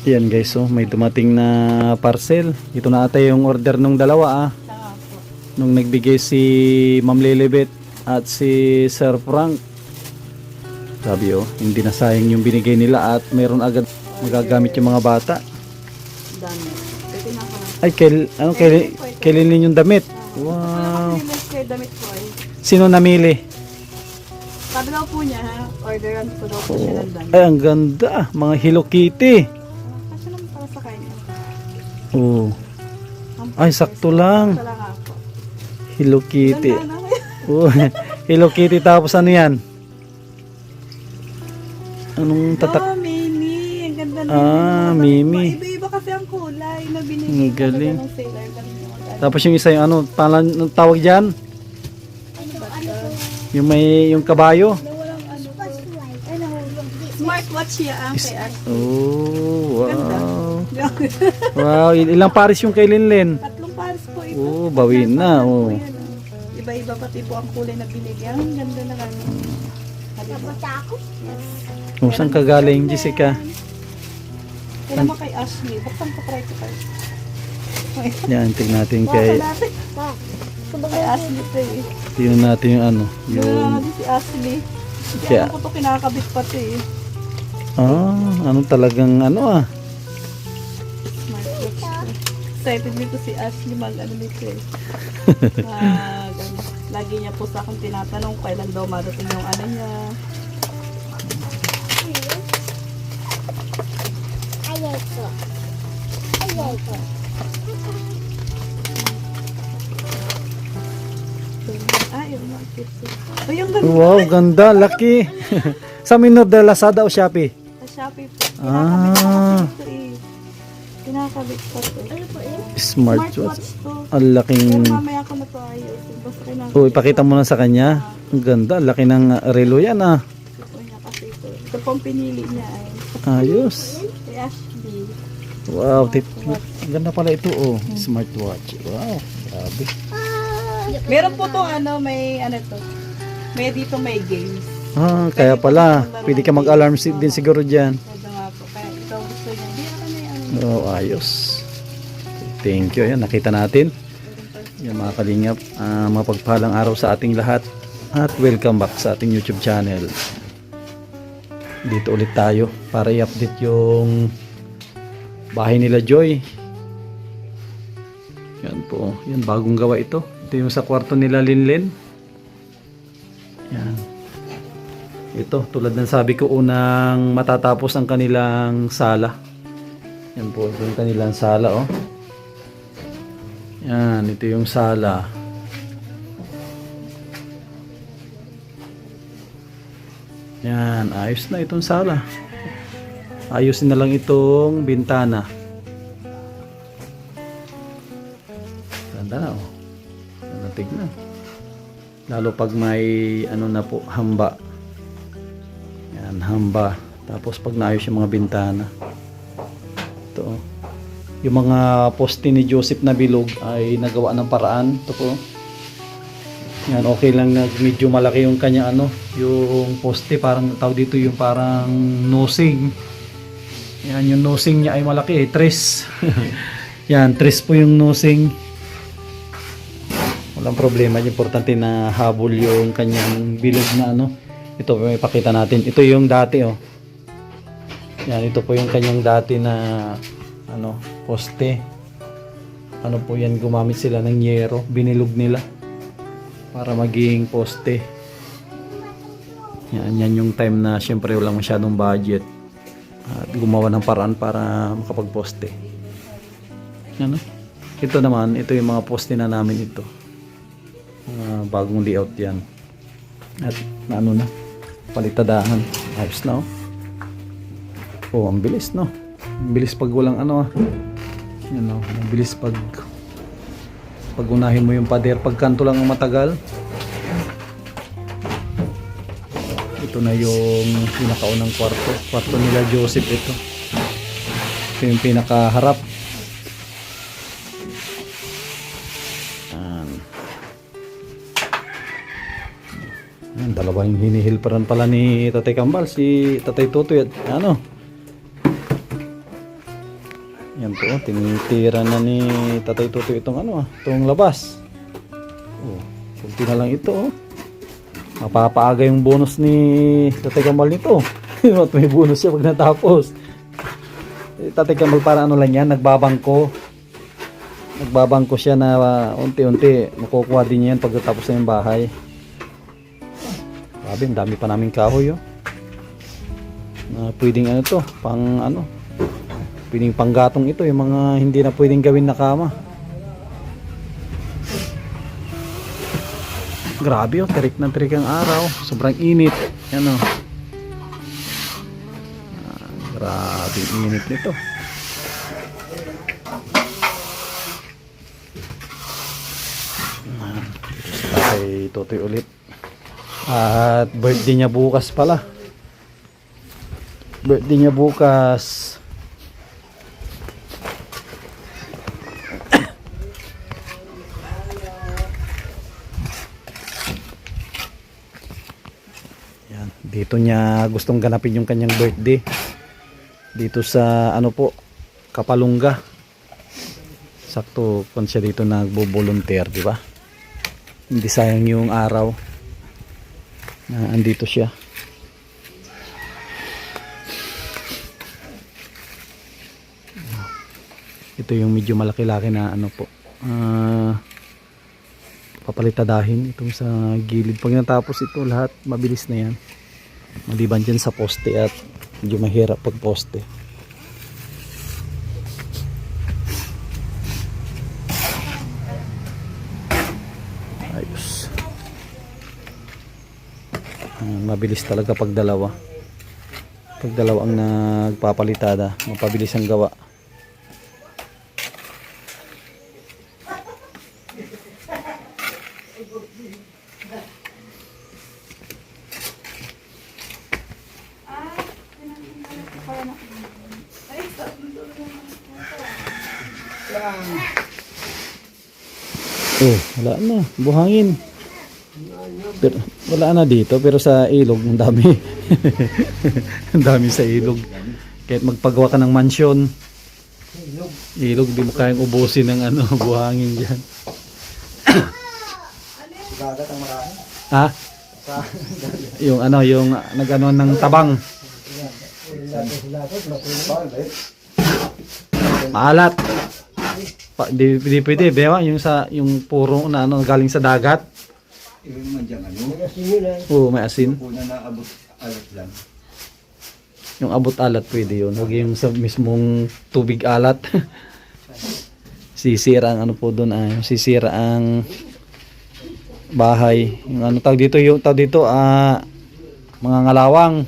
Yan guys, so may dumating na parcel. Ito na ata yung order nung dalawa Saka po. nung nagbigay si Ma'am Lilibet at si Sir Frank. Sabi hindi na sayang yung binigay nila at meron agad magagamit yung mga bata. Dami. Pwede na ako lang. Ay, kailin yung damit. Wow. Kaya damit ko ay. Sino namili? Sabi daw po niya, ha? Orderan ko daw po siya ng damit. Ay, ang ganda. Mga Hello Kitty. Kasi naman para sa kanya. Oh. Ay, sakto lang. Sa lang ako. Hello Kitty. Ganda na kayo. Oh, Hello Kitty tapos ano yan? Anong tatak? Oh, Mimi. Ang ganda na. Mimi. Iba-iba kasi ang kulay na Ang binigay galing. ng sailor. Tapos yung isa yung ano, anong tawag dyan? Yung may, yung kabayo. Walang ano. Ay, nahulog. Smartwatch siya ang kay Ash. Oh, wow. Wow, ilang pares yung kay Linlin? Tatlong pares po ito. Oh, bawin na. Oh. Iba-iba pati po ang kulay na binigay. Ang ganda na kami. Tapos ako? Yes. Oh, saan ka galing, Jessica? Kaya naman kay Ashley. Buksan ko try ko first. Yan, tignan natin Kay kay Ashley ito eh. tignan natin yung ano, Yung yung si Ashley. Kaya- Kaya ako ito kinakabit pati eh. ano talagang ano Smartwatch. Excited nito si Ashley mag-ano nito eh. Ganun. Lagi niya po sa akin tinatanong kailan daw marating yung ano niya. Yung market. Oh, yung ganda. Wow, ganda, laki. Sa minor Lazada o Shopee? Sa Shopee po. Ah. Kinakabit ko ito eh. Kinakabit pa to. Ano po eh? Smartwatch. to. Ang laking. Pero mamaya ko na to ayos. Basta kinakabit. Oh, ipakita mo na sa kanya. Ang ganda, laki ng relo yan Ito niya kasi ito. Ito pong pinili niya ay. Ayos. Kay Ashley. Wow, ang ganda pala ito smartwatch. Wow, grabe. Meron po to ano, may ano to. May dito may games. Kaya pala, pwede ka mag-alarm din siguro dyan. Pwede nga po. Kaya ito gusto niya. Hindi ako na ano. Oh, ayos. Thank you. Ayan, nakita natin. Yan mga kalingap, mapagpalang araw sa ating lahat at welcome back sa ating YouTube channel. Dito ulit tayo para i-update yung bahay nila Joy. Yan po, yan bagong gawa ito. Ito yung sa kwarto nila Linlin. Yan. Ito, tulad ng sabi ko, unang matatapos ang kanilang sala. Yan po, ito yung kanilang sala Yan, ito yung sala. Yan, ayos na itong sala. Ayusin na lang itong bintana. Ganda na Ganda tignan. Lalo pag may ano na po, hamba. Yan, hamba. Tapos pag naayos yung mga bintana. Ito yung mga poste ni Joseph na bilog ay nagawa ng paraan. Ito po. Yan, okay lang na medyo malaki yung kanya yung poste, parang tawag dito yung parang nosing. Yan, yung nosing niya ay malaki tres. Yan, tres po yung nosing. Walang problema, importante na habol yung kanyang bilog na Ito may pakita natin. Ito yung dati Yan, ito po yung kanyang dati na poste. Ano po yan, gumamit sila ng yero, binilog nila para maging poste. Yan yung time na syempre walang masyadong budget at gumawa ng paraan para makapagposte. Ito naman, ito yung mga poste na namin ito. Bagong layout yan. At na palitadahan. Ayos na ang bilis Ang bilis pag walang Yan ang bilis pag unahin mo yung pader, pag kanto lang ang matagal. Ito na yung pinakaunang kwarto nila Joseph. Ito yung pinakaharap. Dalawa yung hinihilparan pala ni Tatay Kambal, si Tatay Tutoy at Yan po, tinitira na ni Tatay Tutoy itong ano, itong labas. Oh, kunti na lang ito, oh. Mapapaaga yung bonus ni Tatay Kamal nito. At may bonus siya pag natapos. Tatay Kamal para ano lang yan, nagbabangko. Nagbabangko siya na unti-unti. Makukuha din niya yan pagkatapos na yung bahay. Grabe, ang dami pa namin kahoy, oh. Na pwedeng ano to, pang ano. Pwedeng panggatong ito, yung mga hindi na pwedeng gawin na kama. Grabe, oh, tirik na tirik ang araw. Sobrang init. Yan, oh. Grabe init nito. Ay, Totoy ulit. At birthday niya bukas pala. Birthday niya bukas. Yan, dito niya gustong ganapin yung kanyang birthday. Dito sa ano po, Kapalungga. Sakto kung siya dito nagbo-volunteer, di ba? Hindi sayang yung araw na andito siya. Ito yung medyo malaki-laki na ano po, papalitadahin itong sa gilid. Pag natapos ito lahat, mabilis na yan. Maliban dyan sa poste at medyo mahirap pag poste. Ayos. Mabilis talaga pag dalawa. Pag dalawa ang nagpapalitada, mapabilis ang gawa. Oh, wala na, buhangin. Pero, wala na dito, pero sa ilog ang dami. Ang dami sa ilog. Kahit magpagawa ka ng mansyon, ilog, di mo kayang ubusin ng ano, buhangin dyan. Ha? Yung ano, yung nag-ano ng tabang. Maalat. Di pwede, bewa, yung sa yung puro na ano galing sa dagat. Yung mandyang ano? Oo, may asin. Una na abot alat lang. Yung abot alat pwede yun. Huwag yung sa mismong tubig alat. Sisira ang ano po doon, sisira ang bahay. Yung ano tawag dito, mga ngalawang.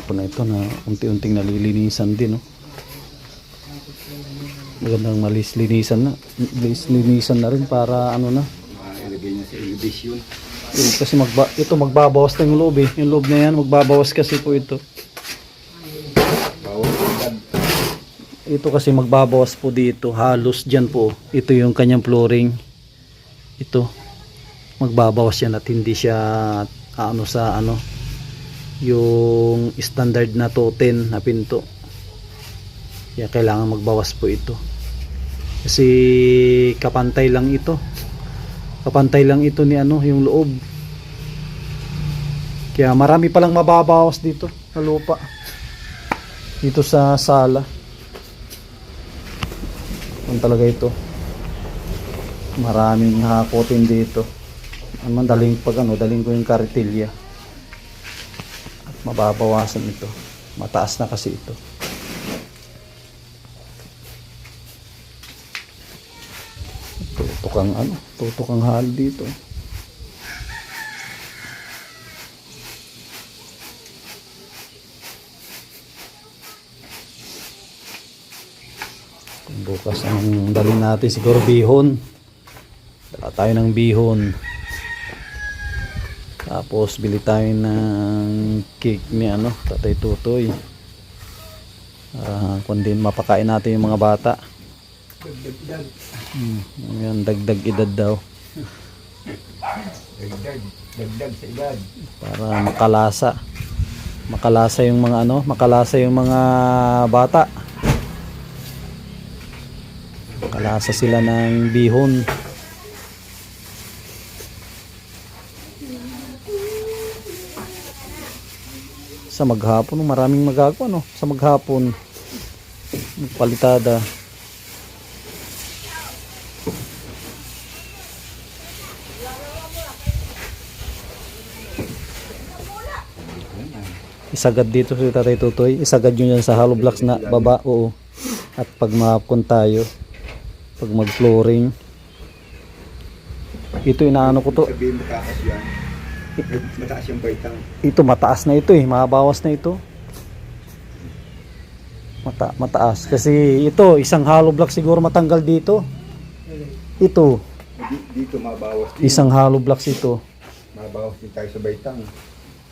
Po na ito na unti-unting nalilinisan din, no? Magandang linisan na rin para ano na. Ilagay niya sa elevation. Kasi ito magbabawas na yung loob, eh. Yung loob na yan magbabawas kasi po ito. Bawang agad. Ito kasi magbabawas po dito, halos dyan po. Ito yung kanyang flooring. Ito magbabawas yan at hindi siya yung standard na toten na pinto. Kaya kailangan magbawas po ito. Kasi kapantay lang ito. Kapantay lang ito ni yung loob. Kaya marami palang mababawas dito sa lupa. Dito sa sala. Talaga ito. Maraming hakotin dito. Daling ko yung karitilya. Mababawasan ito. Mataas na kasi ito. Tutok ang hal dito. Bukas ang dalhin natin siguro bihon. Dala tayo ng bihon. Tapos bili tayo ng cake ni Tatay Tutoy. Kung din mapakain natin yung mga bata. Yan, dagdag edad daw. Dagdag sa edad. Para makalasa yung mga makalasa yung mga bata. Makalasa sila ng bihon. Sa maghapon, maraming magagawa sa maghapon. Palitada. Isagad dito si Tatay Tutoy. Isagad yun yan sa hollow blocks na baba. Oo. At pag mahapon tayo, pag mag-flooring, ito inaano ko to. Sabihin mataas yan. Mataas yung baitang. Ito mataas na ito mabawas na ito. Mataas kasi ito isang hollow block siguro matanggal dito. Ito Dito mabawas din. isang hollow blocks ito. Mabawas din tayo sa baitang.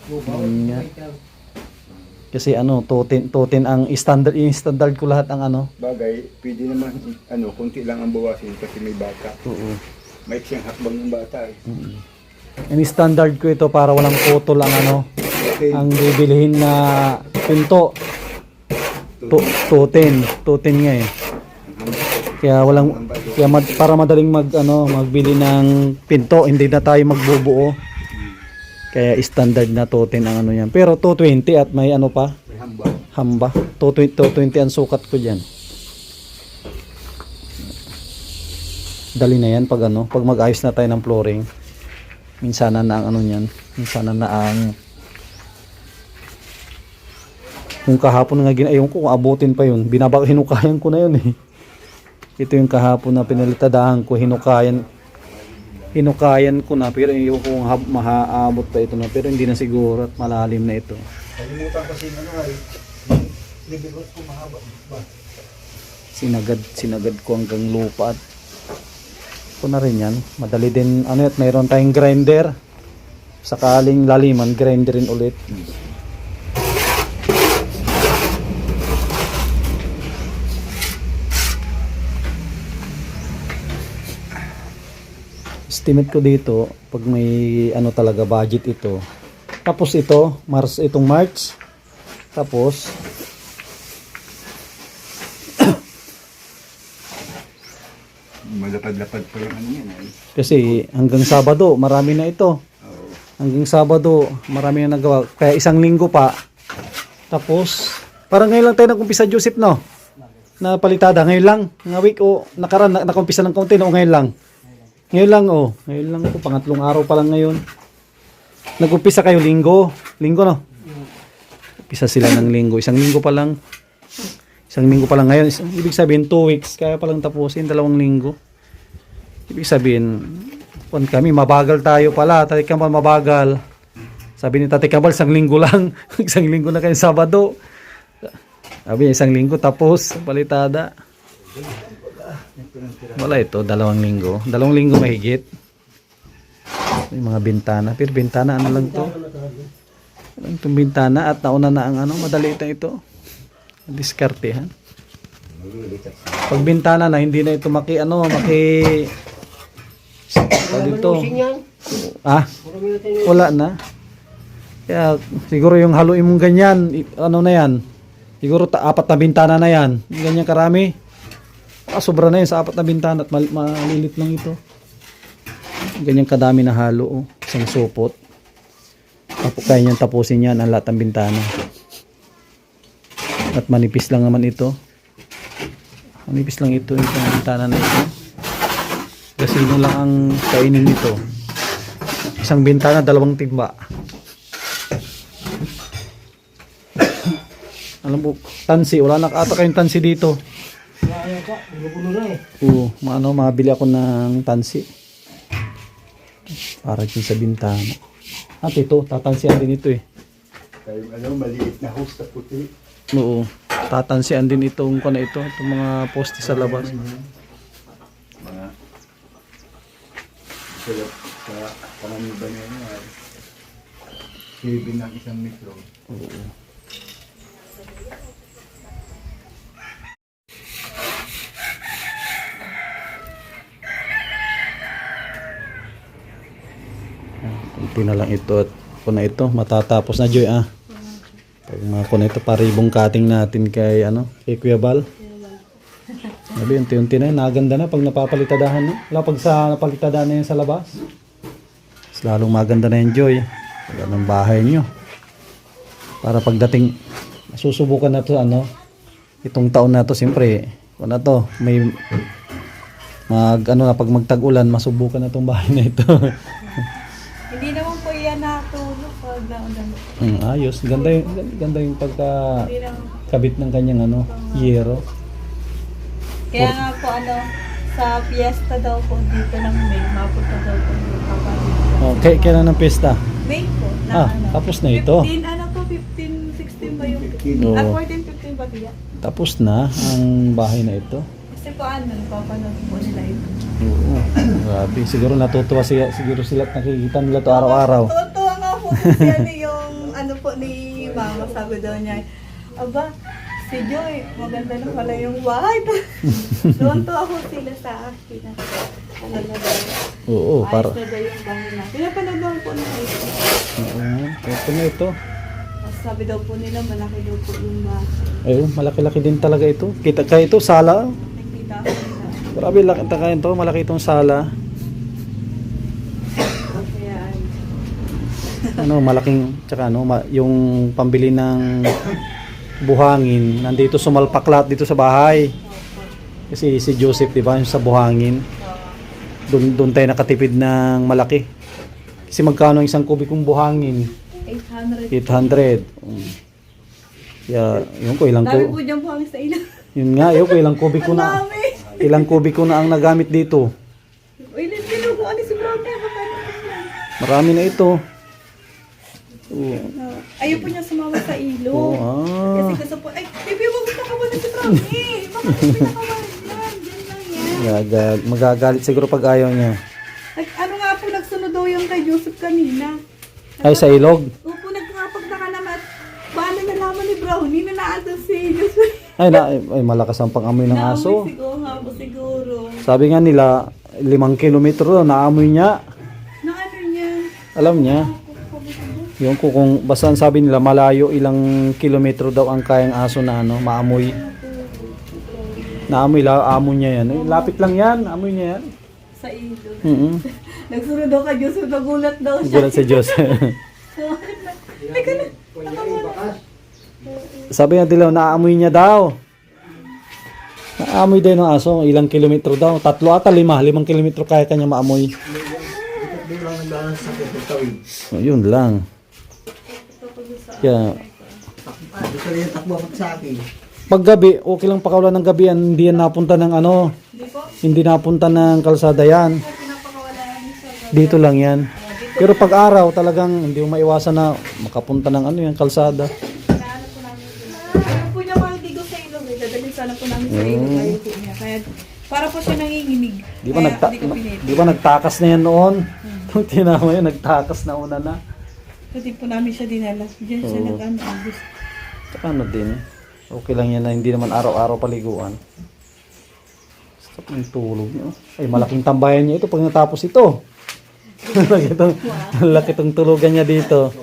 Nga. Kasi totin ang standard ko lahat ang Bagay, pwede naman konti lang ang bawasin kasi may bata. Oo. May siyang hakbang ng bata eh. Ang standard ko ito para walang putol ang Okay. ang bibilihin na pinto. Totin nga eh. Kaya para madaling magbili ng pinto, hindi na tayo magbubuo. Kaya standard na totin ang yan. Pero 220 at may pa? May Hamba. 220 ang sukat ko diyan. Dali na yan pag pag mag-ayos na tayo ng flooring. Minsanan na ang niyan. Minsanan na ang kung kahapon nga ginayon ko, kung abutin pa yun, hinukayan ko na yun eh. Ito yung kahapon na pinalitadahan ko, hinukayan ko na, pero yung kung mahaabot pa ito na, pero hindi na siguro at malalim na ito. Kalimutan kasi libigot ko mahaba ba? Sinagad ko hanggang lupa at ito na rin yan. Madali din, at mayroon tayong grinder. Sakaling laliman, grinderin ulit. Estimate ko dito pag may talaga budget ito. Tapos itong March. Tapos Malapad-lapad pa yung yan eh. kasi hanggang Sabado marami na ito. Oo. Hanggang Sabado marami na nagawa. Kaya isang linggo pa. Tapos parang ngayon lang tayo nag-umpisa, Joseph, na palitada ngayon lang, nga week naka-umpisa ng kaunti ngayon lang. Ngayon lang po, pangatlong araw pa lang ngayon. Nag-umpisa kayo linggo no? Umpisa sila ng linggo, isang linggo pa lang ngayon. Ibig sabihin 2 weeks, kaya pa lang tapusin 2 linggo. Ibig sabihin, kami mabagal tayo pala, Tatay Kambal mabagal. Sabi ni Tatay Kambal, 1 linggo lang. 1 linggo na kayo Sabado. Sabi niya 1 linggo tapos palitada. Wala ito, 2 linggo. 2 linggo mahigit. May mga bintana. Pero bintana lang to. Itong bintana at nauna na ang madali ito. Diskartehan. Pag bintana na, hindi na ito dito. Wala na. Kaya siguro yung haluin mong ganyan, na yan. Siguro 4 na bintana na yan. Ganyan karami. Sobra na yun sa 4 na bintana at malilit lang ito. Ganyan kadami na halo. Isang supot. Kaya niyang tapusin yan ang lahat ng bintana. At manipis lang naman ito. Manipis lang ito yung bintana na ito. Kasi lang ang kainin nito. Isang bintana, 2 timba. Alam mo, tansi. Wala na ata kayong tansi dito. Kaya ka, gulo-gulo na eh. Oo, mabili ako ng tansi. Para dyan sa bintana. At ito, tatansihan din ito eh. Kaya maliit na host na puti. Oo, tatansihan din itong itong mga poste sa labas. Mga sa panganiban na yun ay saving ng 1 metro. Oo. Kunti na lang ito at kung na ito, matatapos na Joy Pag mga kung ito, paribong cutting natin kay Kuya Bal. Sabi, unti-unti na yun, naganda na pag napapalitadahan na. Wala pag sa napalitadahan na yun sa labas. Mas lalong maganda na yun Joy. Wala ng bahay nyo. Para pagdating, susubukan na to itong taon na to, siyempre, kung na to, may na pag magtag-ulan, masubukan na tong bahay na ito. Hindi naman po yan natulog pag naulan. Ayos. Ganda yung Hindi naman. pagkabit ng kanyang yero. Kaya nga po sa fiesta daw po dito ng May, mapunta daw po yung kapatid. Kailan ang pesta? May po. Na, Tapos na ito. 15, 16 ba yung 15. Oo. 14, 15 ba kaya? Tapos na ang bahay na ito. Kasi po napapanood po nila ito. Oo. Grabe. Siguro natutuwa siguro sila at nakikita nila to araw-araw. Tuwa nga po kasi yung po ni Mama, sabi daw niya, aba, si Joy, maganda na pala yung bahay. Doon to ako sila sa akin. Na daw. Oo. Ayos na daw yung bahay na. Pinapanood po nila ito. Oo. Ito na ito. Sabi daw po nila, malaki daw po yung bahay. Ayun, malaki-laki din talaga ito. Kita kaya ito, sala. Nakikita ko nila. Grabe, laki kaya ito. Malaki itong sala. Kaya Malaking, tsaka yung pambili ng buhangin, nandito sumalpaklat dito sa bahay. Kasi si Joseph, di ba, yung sa buhangin. Doon tayo nakatipid ng malaki. Kasi magkano isang kubikong buhangin? 800. 800. Kaya, yun ko, Dami po dyan po kami sa ilang. Yun nga, yun ko, ilang kubiko na ang nagamit dito. Ilan kilo kung ano si Brother. Marami na ito. Oo. Ayaw po niya sumama sa ilo. Oo, Kasi gusto po, ay, baby, wag mo nakawalan si Brownie. Bakit mo pinakawalan yan? Diyan lang yan. Magagalit siguro pag ayaw niya. Ano nga po, nagsunod daw yung kay Joseph kanina. Ay, sa ilog? Opo, nagkakapagtaka naman. Paano nalaman ni Brownie na naandun si Joseph? Ay, malakas ang pang-amoy ng aso. Siguro nga po, siguro. Sabi nga nila, 5 kilometro daw, naamoy niya. Na ano niya? Alam niya. Yung kung basta ang sabi nila, malayo ilang kilometro daw ang kayang aso na maamoy. Naamoy, amo niya yan. Lapit lang yan, amoy niya yan. Sa ilo. Mm-hmm. Nagsunod daw kay Joseph, nagulat daw siya. Gulat si Diyos. Teka na, Sabi nga nila, naamoy niya daw. Naamoy din ng aso, ilang kilometro daw. 3 ata 5 kilometro kaya kanya maamoy. Hindi lang naglaan sa tawid. Yun lang. Kaya, Gusto rin yung takbo sa akin. pag gabi, okay lang pakawalan ng gabi yan. Hindi yan napunta ng Hindi po. hindi napunta ng kalsada yan. Pinapakawalan niya siya. Dito lang yan. Pero pag araw, talagang hindi mo maiwasan na makapunta ng yan, kalsada. Naano po namin sila. Ayaw po niya maligo sa ilog. Dadalhin sana po namin sa ilog. Ayaw po niya. Kaya, para po siya nanginginig. Di ba, Kaya, hindi ko pinili. di ba nagtakas na yan noon? Nung tinama yun, nagtakas na una na. Hindi po namin siya dinala. Diyan siya Oo. nag-ano. Tsaka din, okay lang yan na hindi naman araw-araw paliguan. Sarap ng tulog niyo. Ay, malaking tambayan niya ito pag natapos ito. Laki itong tulugan niya dito.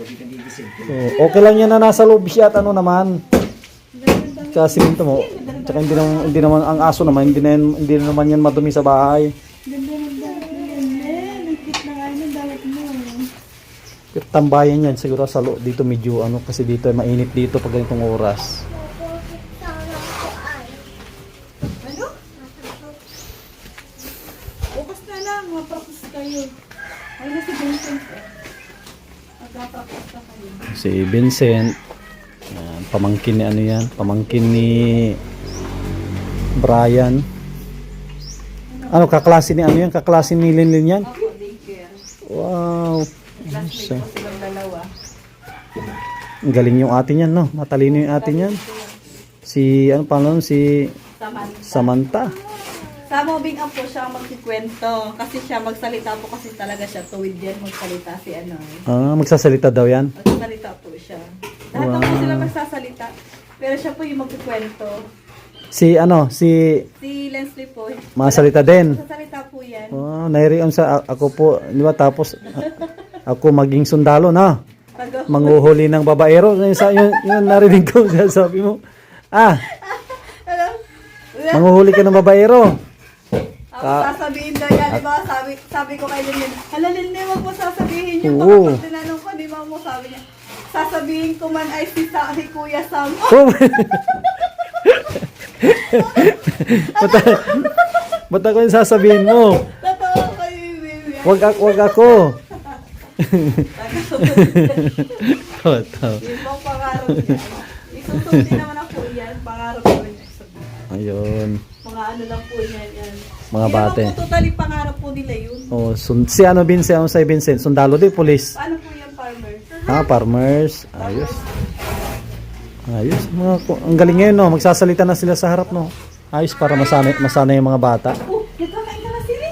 Okay lang yan na nasa loob siya at naman. Sa simento mo. Tsaka hindi naman ang aso naman, hindi naman yan madumi sa bahay. Ganda ng dawat mo yan. Nagkit na nga ng dawat mo. Pero tambayan yan siguro sa loob. Dito medyo kasi dito ay mainit dito pag ganitong oras. Ano? Bukas na lang. Mapractice kayo. Ay na si Vincent. Magpapractice na kayo. Si Vincent. Yan. Pamangkin ni ano yan, pamangkin ni Brian. Ano, kaklase ni ano yan? Kaklase ni Linlin yan? Ako, daycare. Wow. Classmate ko silang dalawa. Ang galing yung atin yan, no? Matalino yung atin yan. Si, ano pa nun? Si Samantha. Samantha. Sa moving up po siya ang magkikwento. Kasi siya magsalita po kasi talaga siya. Tuwid yan magsalita si ano. Magsasalita daw yan. Magsasalita po siya. Lahat Wow. po sila magsasalita. Pero siya po yung magkikwento. Si, ano, si Si Leslie po. masalita din. Magsasalita po yan. Nairiyan sa ako po, di ba? Tapos, ako maging sundalo na. Pag Manguhuli ng babaero. Yun narinig ko, sabi mo. Manguhuli ka ng babaero. Ako sasabihin daw yan, di ba? Sabi ko kay Linlin, hala Linlin, wag mo sasabihin yung Oo. kapag tinanong ko ni Mamo, sabi niya, sasabihin ko man ay si Kuya Sam. Oh! Ba't ako yung sasabihin mo? Totoo kayo, baby. Wag ako. Yung pang pangarap niya. Isusundin naman ako yan, pangarap ko niya. Ayun. Mga ano lang po yan. Mga bate. Hindi naman po totally pangarap po nila yun. Oh, si ano Vincent, si Vincent, sundalo din, police. Paano po yung farmer? Farmers. Ayos. Ayos. Ang galing ngayon, no? Magsasalita na sila sa harap, no? Ayos para masana yung mga bata. Oh, nagkakain ka na sila.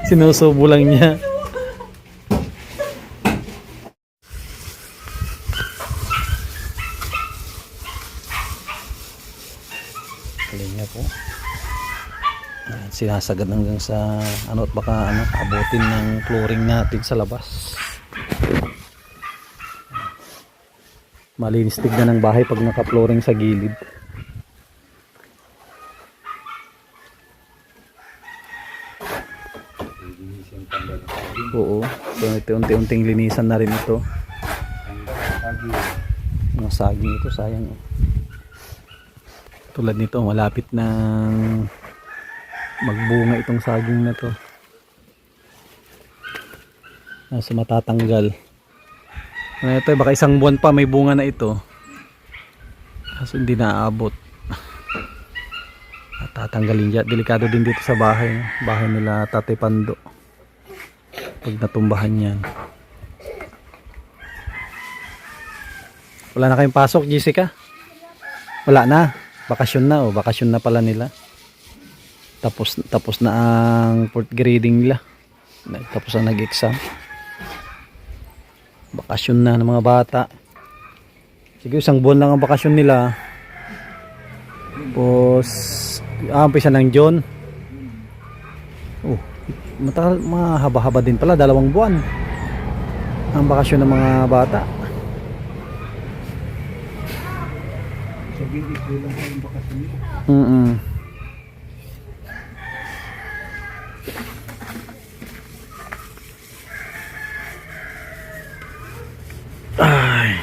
Sinusubo lang niya. Galing niya po. Ayan, sinasagad hanggang sa ano at baka ano, abutin ng flooring natin sa labas. Malinis tignan ng bahay pag naka-flooring sa gilid. Oo. So, unti-unting linisan na rin ito. Mga saging ito, sayang. Tulad nito, malapit nang magbunga itong saging na to. So, matatanggal. Ito, baka isang buwan pa may bunga na ito. Kaso hindi naaabot. At tatanggalin dyan. Delikado din dito sa bahay. Bahay nila Tatay Pando. Pag natumbahan yan. Wala na kayong pasok, Jessica? Wala na. Bakasyon na. Bakasyon na pala nila. Tapos na ang fourth grading nila. Tapos na nag-exam. Bakasyon na ng mga bata. Sige, isang buwan lang ang bakasyon nila. Tapos umpisa ng John. Mahaba-haba din pala, 2 buwan ang bakasyon ng mga bata. Sabihin ito lang yung bakasyon nila. Ay.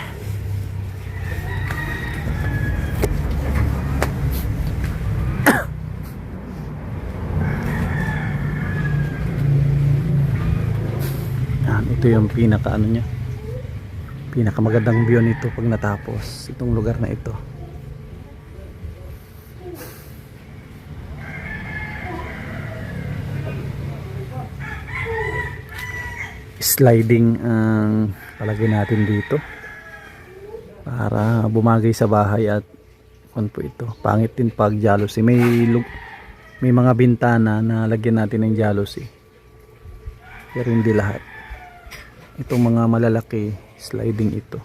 Ito yung pinaka ano niya, pinakamagandang view nito pag natapos itong lugar na ito. Sliding ang palagay natin dito para bumagay sa bahay at kung po ito pangit din pag jalousie. May mga bintana na lagyan natin ng jalousie pero hindi lahat. Itong mga malalaki sliding ito.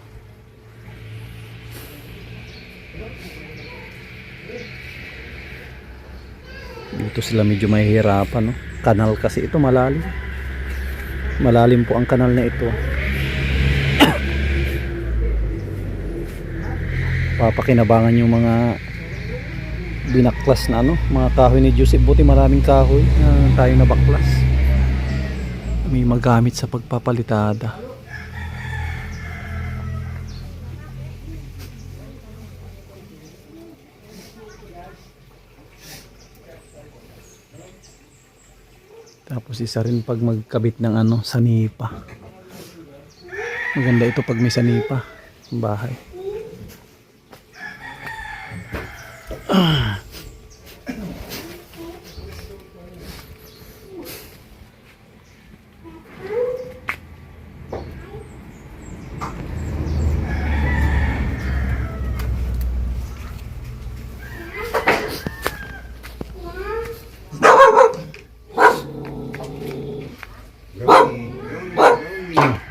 Dito sila medyo mahihirapan, no? Kanal kasi ito, malalim. Malalim po ang kanal na ito. Papakinabangan yung mga binaklas na ano, mga kahoy ni Joseph. Buti maraming kahoy na tayo nabaklas. May magamit sa pagpapalitada. Tapos isa rin pag magkabit ng ano, sanipa. Maganda ito pag may sanipa. bahay.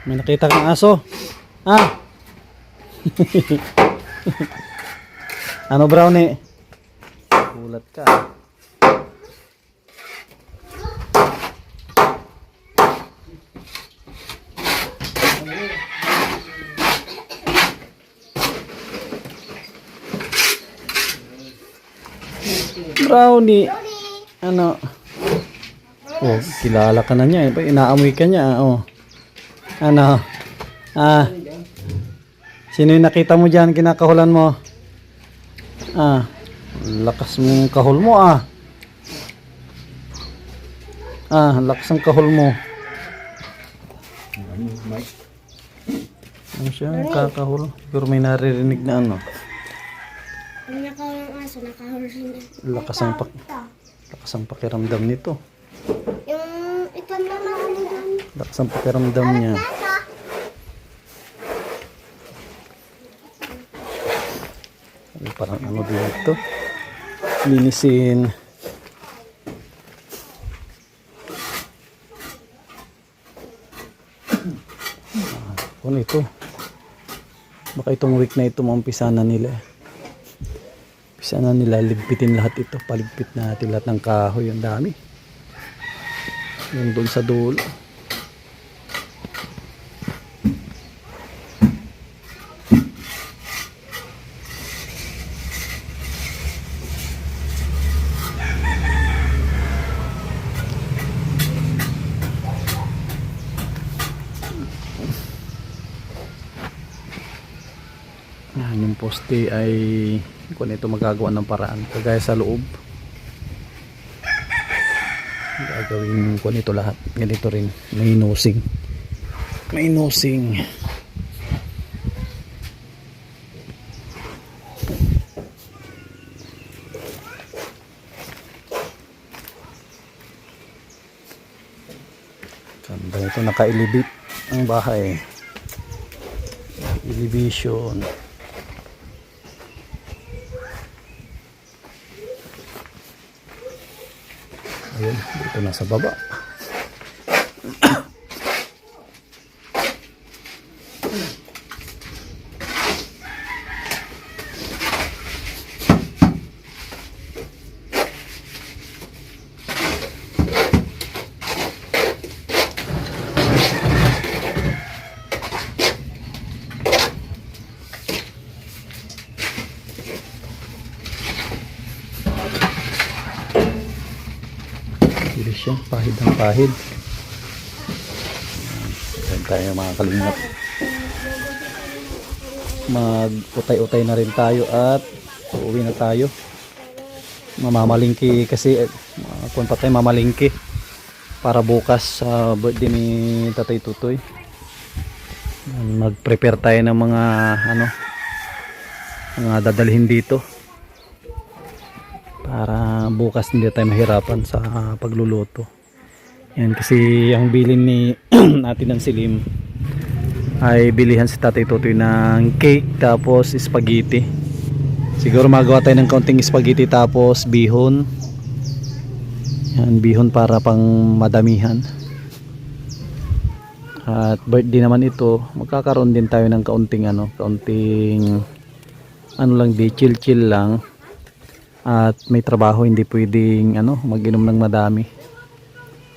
May nakita kang aso? Ah? Ano, Brownie? Gulat ka. Brownie. Ano? Oh, kilala ka na niya. Inaamoy ka niya. Oh. Ano? Ah. Sino yung nakita mo dyan? Kinakahulan mo? Ah. Lakas mong kahul mo ah. Ah, lakas ang kahul mo. Ano siya? Kakahul. Pero may naririnig na ano. Pag nakahul ang aso, nakahul siya. Lakas ang pakiramdam nito. Yung ito na lang doon. Lakas ang pakiramdam niya. Ay, parang ano dito. Linisin. Ano ito? Baka itong week na ito maumpisa na nila. Umpisa na nila ligpitin lahat ito. Paligpit natin lahat ng kahoy. Ang dami. Yung doon sa dulo. Yan, yung poste ay kung ito magagawa ng paraan kagaya sa loob gagawin ko nito lahat ganito rin, may nosing ganda ito, naka-elevate ang bahay, elevation. Ayun, dito na sa baba. Bilis siya, pahid ang pahid. Ayan tayo mga kalingap. Mag-utay-utay na rin tayo at uuwi na tayo. Mamamalingki kasi kung pa tayo mamalingki para bukas sa birthday ni Tatay Tutoy. Mag-prepare tayo ng mga mga dadalhin dito. Para bukas hindi tayo mahirapan sa pagluluto. Yan kasi ang bilin ni natin ng Silim ay bilihan si Tatay Tutoy ng cake tapos spaghetti. Siguro magawa tayo ng kaunting spaghetti tapos bihon. Yan, bihon para pang madamihan. At birthday naman ito, magkakaroon din tayo ng kaunting kaunting lang di chill lang. At may trabaho, hindi pwedeng mag-inom ng madami.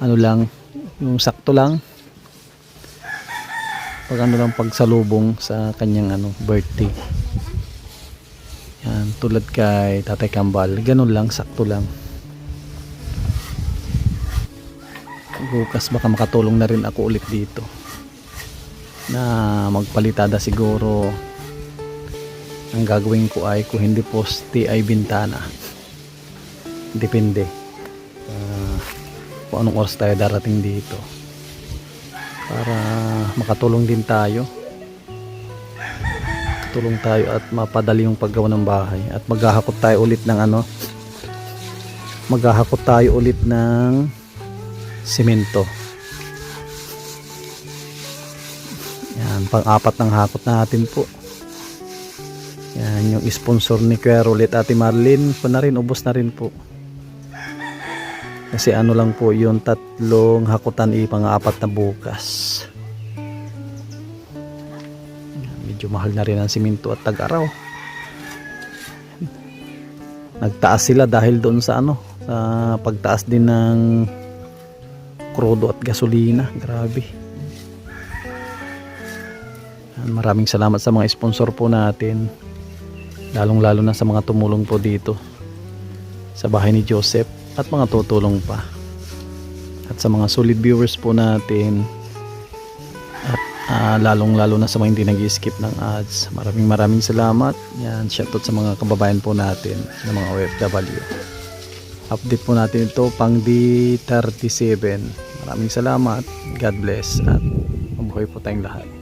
Lang, yung sakto lang. Pag lang pagsalubong sa kanyang birthday. Yan, tulad kay Tatay Kambal, ganun lang, sakto lang. Bukas baka makatulong na rin ako ulit dito. Na magpalitada siguro. Ang gagawin ko ay kung hindi poste ay bintana. Depende kung anong oras tayo darating dito para makatulong din tayo tulong tayo at mapadali yung paggawa ng bahay. At maghahakot tayo ulit ng simento. Yan, pang-apat ng hakot natin po. Yan, yung sponsor ni Kuya Rolet, Ate Marlene, po na rin, ubos na rin po. Kasi ano lang po, yung 3 hakutan, pang-apat na bukas. Yan, medyo mahal na rin ang simento at tag-araw. Nagtaas sila dahil doon sa sa pagtaas din ng krudo at gasolina. Grabe. Maraming salamat sa mga sponsor po natin, lalong lalo na sa mga tumulong po dito sa bahay ni Joseph at mga tutulong pa, at sa mga solid viewers po natin, at lalong lalo na sa mga hindi nag-skip ng ads. Maraming salamat. Yan, shoutout sa mga kababayan po natin na mga OFW. Update po natin ito pang D37. Maraming salamat. God bless at mabuhay po tayong lahat.